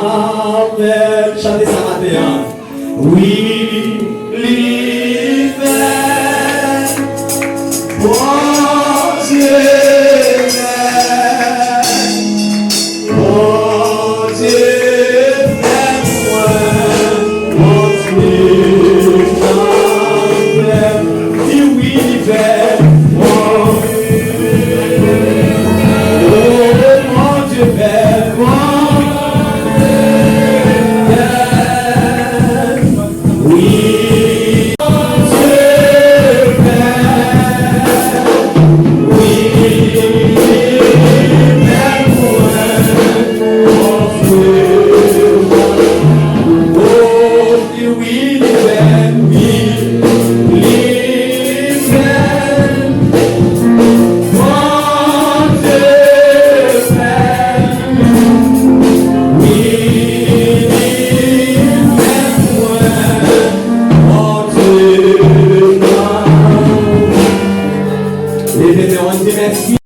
Amen. Chantez ça matin. We live for Dieu, for Dieu, fais-moi, for Dieu, et we live for mon Dieu, fais-moi. Merci.